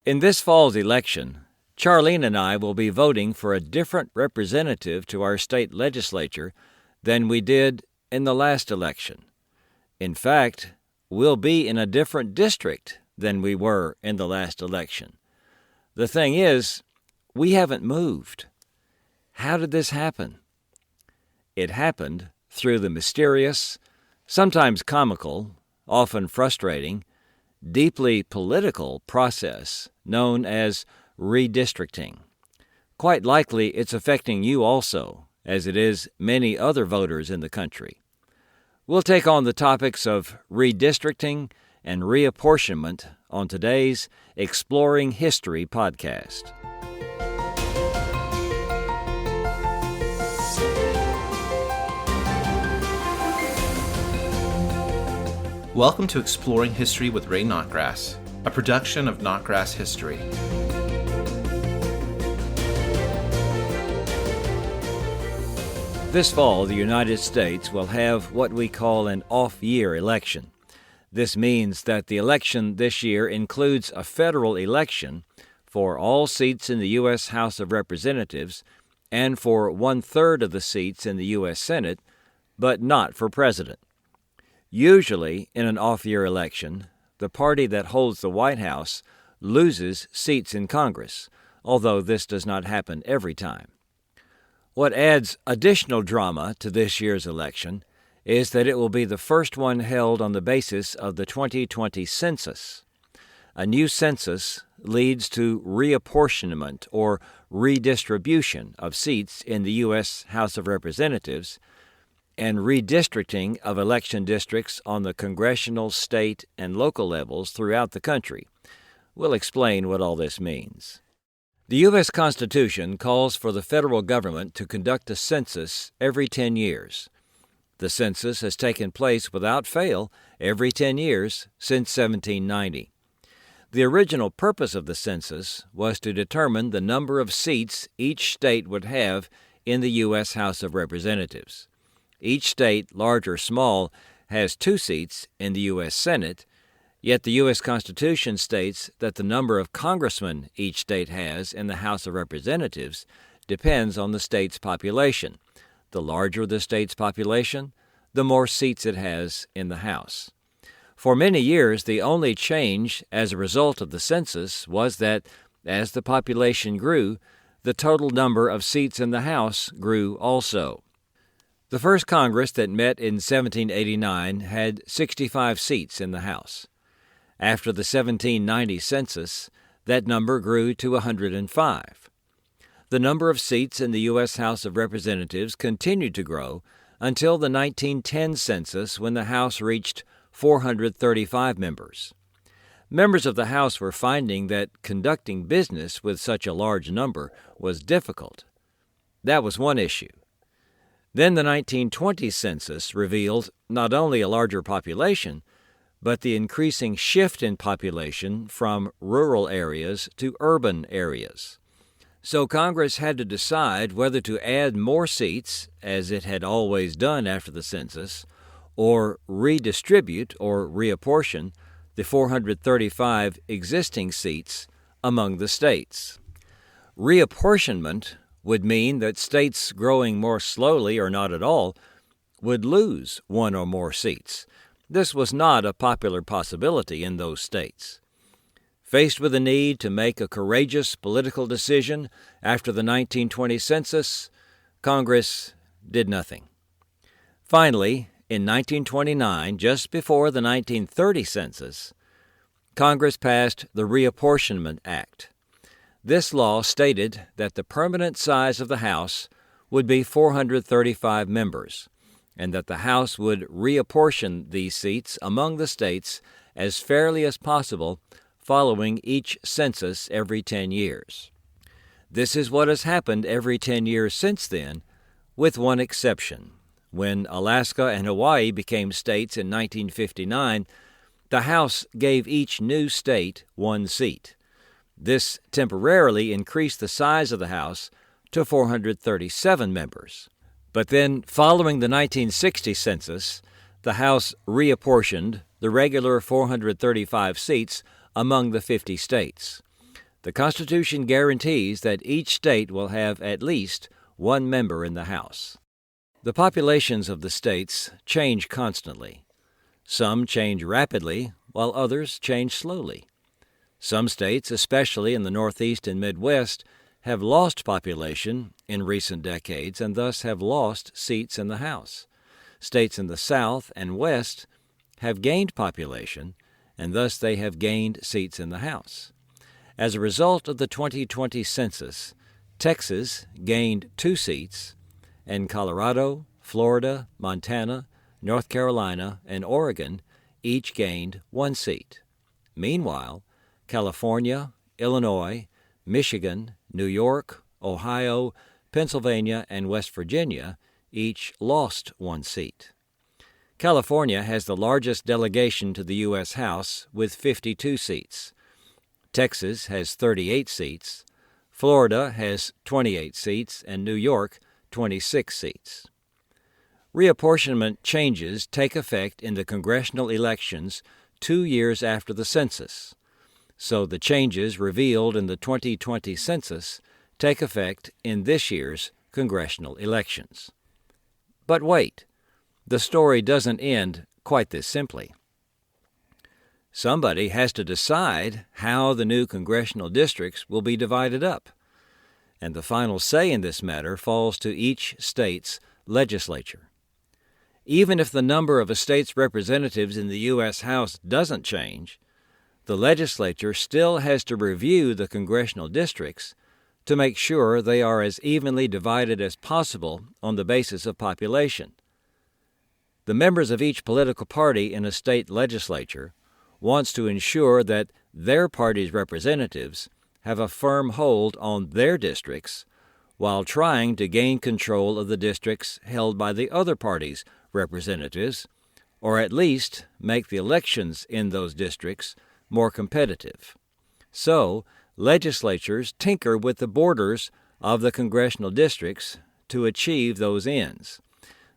In this fall's election, Charlene and I will be voting for a different representative to our state legislature than we did in the last election. In fact, we'll be in a different district than we were in the last election. The thing is, we haven't moved. How did this happen? It happened through the mysterious, sometimes comical, often frustrating, deeply political process known as redistricting. Quite likely it's affecting you also, as it is many other voters in the country. We'll take on the topics of redistricting and reapportionment on today's Exploring History podcast. Welcome to Exploring History with Ray Notgrass, a production of Notgrass History. This fall, the United States will have what we call an off-year election. This means that the election this year includes a federal election for all seats in the U.S. House of Representatives and for one-third of the seats in the U.S. Senate, but not for president. Usually, in an off-year election, the party that holds the White House loses seats in Congress, although this does not happen every time. What adds additional drama to this year's election is that it will be the first one held on the basis of the 2020 census. A new census leads to reapportionment or redistribution of seats in the U.S. House of Representatives and redistricting of election districts on the congressional, state, and local levels throughout the country. We'll explain what all this means. The U.S. Constitution calls for the federal government to conduct a census every 10 years. The census has taken place without fail every 10 years since 1790. The original purpose of the census was to determine the number of seats each state would have in the U.S. House of Representatives. Each state, large or small, has 2 seats in the U.S. Senate, yet the U.S. Constitution states that the number of congressmen each state has in the House of Representatives depends on the state's population. The larger the state's population, the more seats it has in the House. For many years, the only change as a result of the census was that, as the population grew, the total number of seats in the House grew also. The first Congress that met in 1789 had 65 seats in the House. After the 1790 census, that number grew to 105. The number of seats in the U.S. House of Representatives continued to grow until the 1910 census, when the House reached 435 members. Members of the House were finding that conducting business with such a large number was difficult. That was one issue. Then the 1920 census revealed not only a larger population, but the increasing shift in population from rural areas to urban areas. So Congress had to decide whether to add more seats, as it had always done after the census, or redistribute or reapportion the 435 existing seats among the states. Reapportionment would mean that states growing more slowly or not at all would lose one or more seats. This was not a popular possibility in those states. Faced with the need to make a courageous political decision after the 1920 census, Congress did nothing. Finally, in 1929, just before the 1930 census, Congress passed the Reapportionment Act. This law stated that the permanent size of the House would be 435 members, and that the House would reapportion these seats among the states as fairly as possible following each census every 10 years. This is what has happened every 10 years since then, with one exception. When Alaska and Hawaii became states in 1959, the House gave each new state 1 seat. This temporarily increased the size of the House to 437 members. But then, following the 1960 census, the House reapportioned the regular 435 seats among the 50 states. The Constitution guarantees that each state will have at least one member in the House. The populations of the states change constantly. Some change rapidly, while others change slowly. Some states, especially in the Northeast and Midwest, have lost population in recent decades and thus have lost seats in the House. States in the South and West have gained population, and thus they have gained seats in the House. As a result of the 2020 census, Texas gained 2 seats, and Colorado, Florida, Montana, North Carolina, and Oregon each gained 1 seat. Meanwhile, California, Illinois, Michigan, New York, Ohio, Pennsylvania, and West Virginia each lost 1 seat. California has the largest delegation to the U.S. House with 52 seats. Texas has 38 seats, Florida has 28 seats, and New York 26 seats. Reapportionment changes take effect in the congressional elections 2 years after the census, so the changes revealed in the 2020 census take effect in this year's congressional elections. But wait, the story doesn't end quite this simply. Somebody has to decide how the new congressional districts will be divided up, and the final say in this matter falls to each state's legislature. Even if the number of a state's representatives in the U.S. House doesn't change, the legislature still has to review the congressional districts to make sure they are as evenly divided as possible on the basis of population. The members of each political party in a state legislature wants to ensure that their party's representatives have a firm hold on their districts while trying to gain control of the districts held by the other party's representatives, or at least make the elections in those districts more competitive. So, legislatures tinker with the borders of the congressional districts to achieve those ends.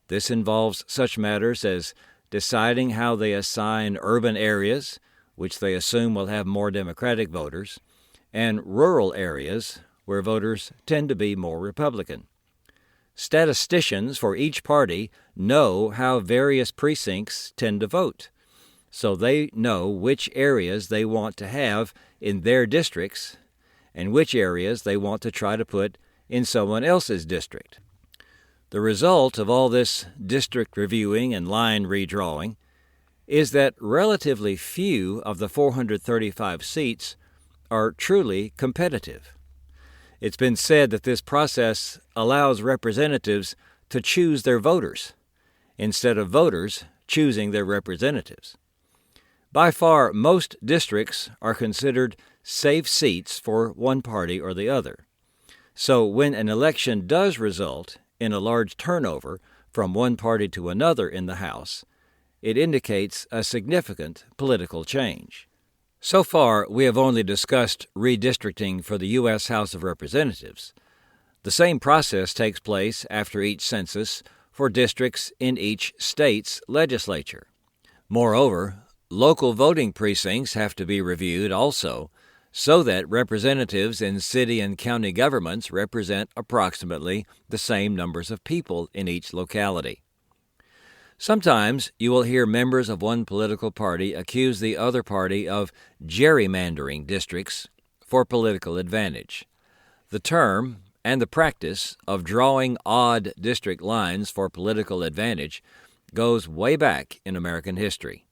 This involves such matters as deciding how they assign urban areas, which they assume will have more Democratic voters, and rural areas, where voters tend to be more Republican. Statisticians for each party know how various precincts tend to vote, so they know which areas they want to have in their districts and which areas they want to try to put in someone else's district. The result of all this district reviewing and line redrawing is that relatively few of the 435 seats are truly competitive. It's been said that this process allows representatives to choose their voters, instead of voters choosing their representatives. By far, most districts are considered safe seats for one party or the other. So when an election does result in a large turnover from one party to another in the House, it indicates a significant political change. So far, we have only discussed redistricting for the U.S. House of Representatives. The same process takes place after each census for districts in each state's legislature. Moreover, local voting precincts have to be reviewed also, so that representatives in city and county governments represent approximately the same numbers of people in each locality. Sometimes you will hear members of one political party accuse the other party of gerrymandering districts for political advantage. The term and the practice of drawing odd district lines for political advantage goes way back in American history.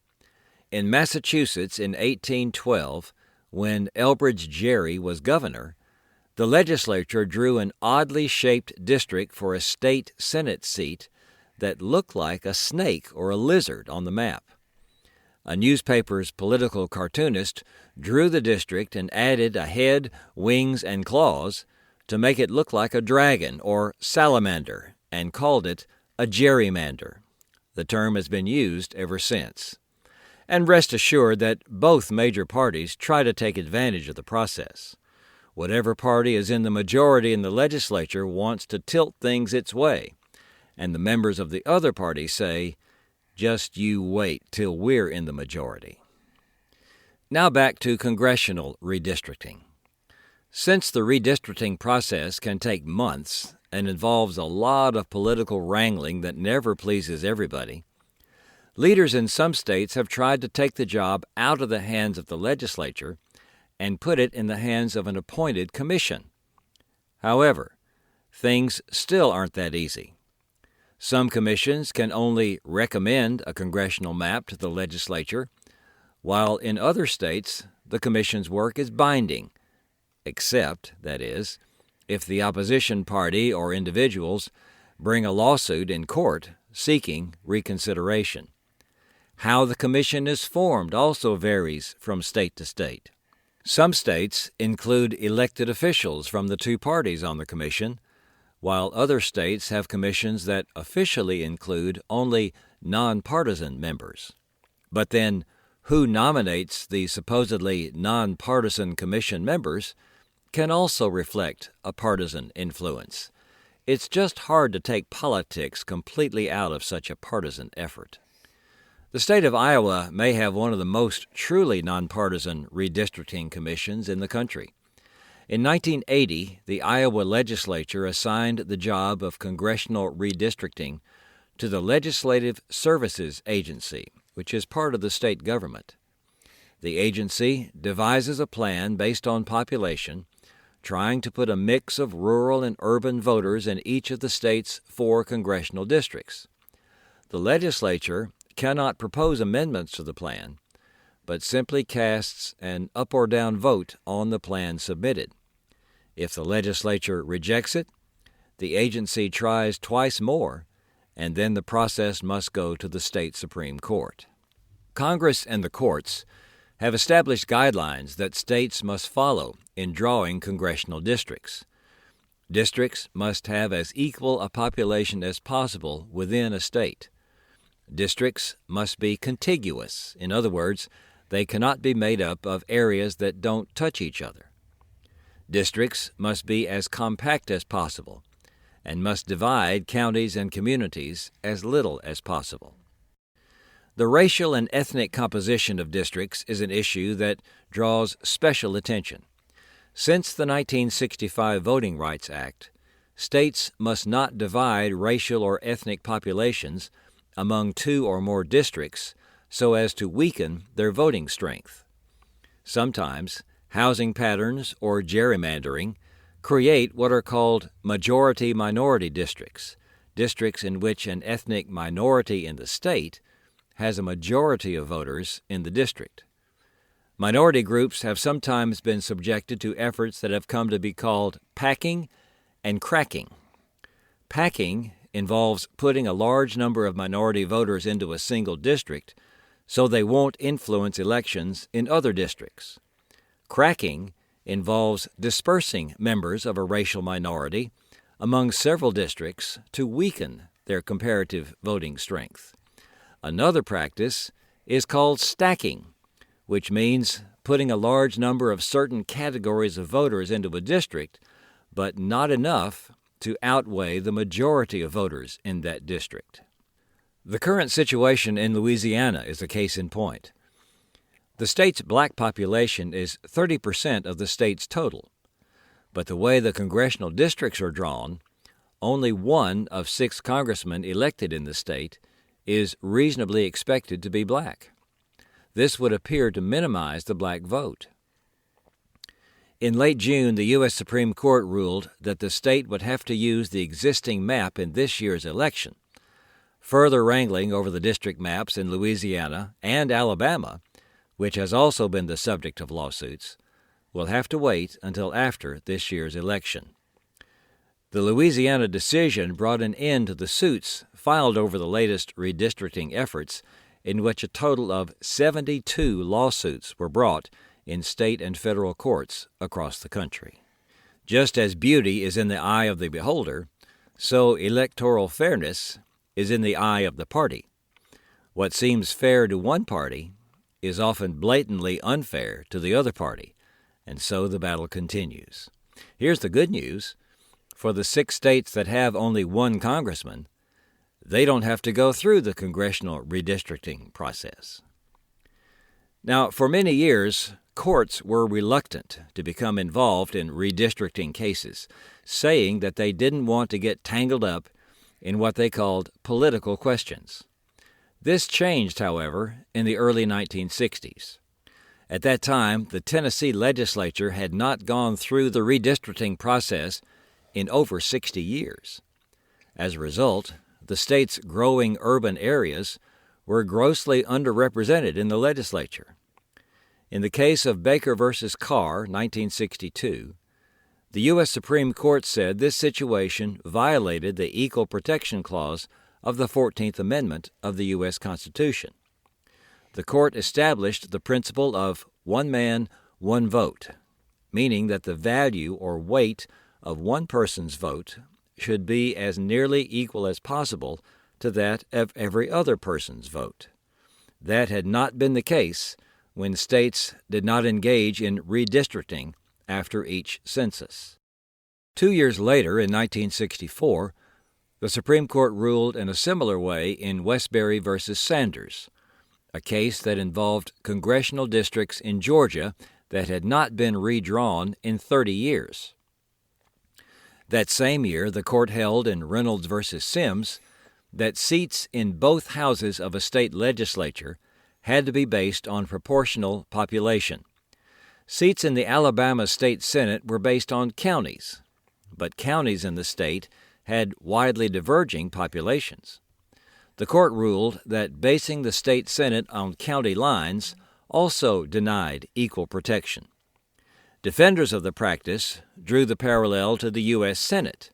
In Massachusetts in 1812, when Elbridge Gerry was governor, the legislature drew an oddly shaped district for a state Senate seat that looked like a snake or a lizard on the map. A newspaper's political cartoonist drew the district and added a head, wings, and claws to make it look like a dragon or salamander and called it a gerrymander. The term has been used ever since. And rest assured that both major parties try to take advantage of the process. Whatever party is in the majority in the legislature wants to tilt things its way, and the members of the other party say, "Just you wait till we're in the majority." Now back to congressional redistricting. Since the redistricting process can take months and involves a lot of political wrangling that never pleases everybody, leaders in some states have tried to take the job out of the hands of the legislature and put it in the hands of an appointed commission. However, things still aren't that easy. Some commissions can only recommend a congressional map to the legislature, while in other states the commission's work is binding, except, that is, if the opposition party or individuals bring a lawsuit in court seeking reconsideration. How the commission is formed also varies from state to state. Some states include elected officials from the two parties on the commission, while other states have commissions that officially include only nonpartisan members. But then, who nominates the supposedly nonpartisan commission members can also reflect a partisan influence. It's just hard to take politics completely out of such a partisan effort. The state of Iowa may have one of the most truly nonpartisan redistricting commissions in the country. In 1980, the Iowa legislature assigned the job of congressional redistricting to the Legislative Services Agency, which is part of the state government. The agency devises a plan based on population, trying to put a mix of rural and urban voters in each of the state's 4 congressional districts. The legislature cannot propose amendments to the plan, but simply casts an up or down vote on the plan submitted. If the legislature rejects it, the agency tries twice more, and then the process must go to the state Supreme Court. Congress and the courts have established guidelines that states must follow in drawing congressional districts. Districts must have as equal a population as possible within a state. Districts must be contiguous. In other words, they cannot be made up of areas that don't touch each other. Districts must be as compact as possible and must divide counties and communities as little as possible. The racial and ethnic composition of districts is an issue that draws special attention. Since the 1965 Voting Rights Act, states must not divide racial or ethnic populations among 2 or more districts so as to weaken their voting strength. Sometimes, housing patterns or gerrymandering create what are called majority-minority districts, districts in which an ethnic minority in the state has a majority of voters in the district. Minority groups have sometimes been subjected to efforts that have come to be called packing and cracking. Packing involves putting a large number of minority voters into a single district so they won't influence elections in other districts. Cracking involves dispersing members of a racial minority among several districts to weaken their comparative voting strength. Another practice is called stacking, which means putting a large number of certain categories of voters into a district, but not enough to outweigh the majority of voters in that district. The current situation in Louisiana is a case in point. The state's black population is 30% of the state's total, but the way the congressional districts are drawn, only 1 of 6 congressmen elected in the state is reasonably expected to be black. This would appear to minimize the black vote. In late June, the U.S. Supreme Court ruled that the state would have to use the existing map in this year's election. Further wrangling over the district maps in Louisiana and Alabama, which has also been the subject of lawsuits, will have to wait until after this year's election. The Louisiana decision brought an end to the suits filed over the latest redistricting efforts, in which a total of 72 lawsuits were brought in state and federal courts across the country. Just as beauty is in the eye of the beholder, so electoral fairness is in the eye of the party. What seems fair to one party is often blatantly unfair to the other party, and so the battle continues. Here's the good news. For the 6 states that have only 1 congressman, they don't have to go through the congressional redistricting process. Now, for many years, courts were reluctant to become involved in redistricting cases, saying that they didn't want to get tangled up in what they called political questions. This changed, however, in the early 1960s. At that time, the Tennessee legislature had not gone through the redistricting process in over 60 years. As a result, the state's growing urban areas were grossly underrepresented in the legislature. In the case of Baker v. Carr, 1962, the U.S. Supreme Court said this situation violated the Equal Protection Clause of the 14th Amendment of the U.S. Constitution. The court established the principle of one man, one vote, meaning that the value or weight of one person's vote should be as nearly equal as possible to that of every other person's vote. That had not been the case when states did not engage in redistricting after each census. 2 years later, in 1964, the Supreme Court ruled in a similar way in Westbury v. Sanders, a case that involved congressional districts in Georgia that had not been redrawn in 30 years. That same year, the court held in Reynolds v. Sims that seats in both houses of a state legislature had to be based on proportional population. Seats in the Alabama State Senate were based on counties, but counties in the state had widely diverging populations. The court ruled that basing the state Senate on county lines also denied equal protection. Defenders of the practice drew the parallel to the U.S. Senate,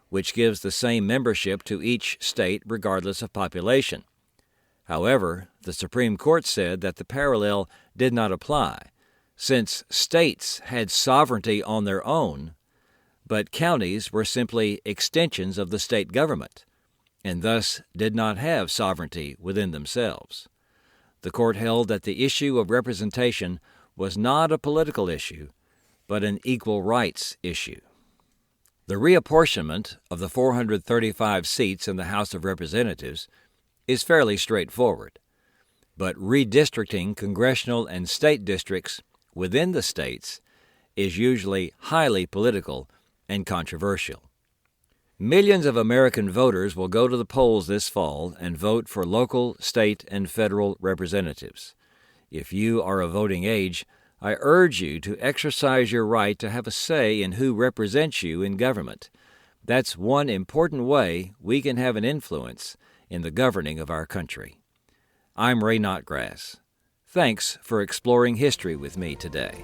which gives the same membership to each state regardless of population. However, the Supreme Court said that the parallel did not apply, since states had sovereignty on their own, but counties were simply extensions of the state government, and thus did not have sovereignty within themselves. The court held that the issue of representation was not a political issue, but an equal rights issue. The reapportionment of the 435 seats in the House of Representatives is fairly straightforward, but redistricting congressional and state districts within the states is usually highly political and controversial. Millions of American voters will go to the polls this fall and vote for local, state, and federal representatives. If you are of voting age, I urge you to exercise your right to have a say in who represents you in government. That's one important way we can have an influence in the governing of our country. I'm Ray Notgrass. Thanks for exploring history with me today.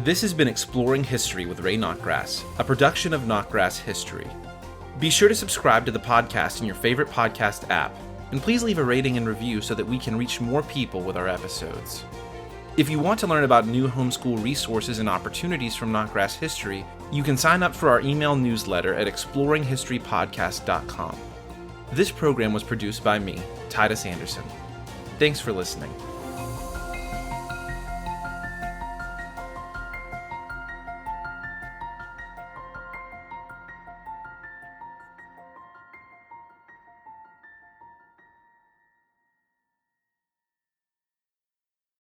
This has been Exploring History with Ray Notgrass, a production of Notgrass History. Be sure to subscribe to the podcast in your favorite podcast app, and please leave a rating and review so that we can reach more people with our episodes. If you want to learn about new homeschool resources and opportunities from Notgrass History, you can sign up for our email newsletter at exploringhistorypodcast.com. This program was produced by me, Titus Anderson. Thanks for listening.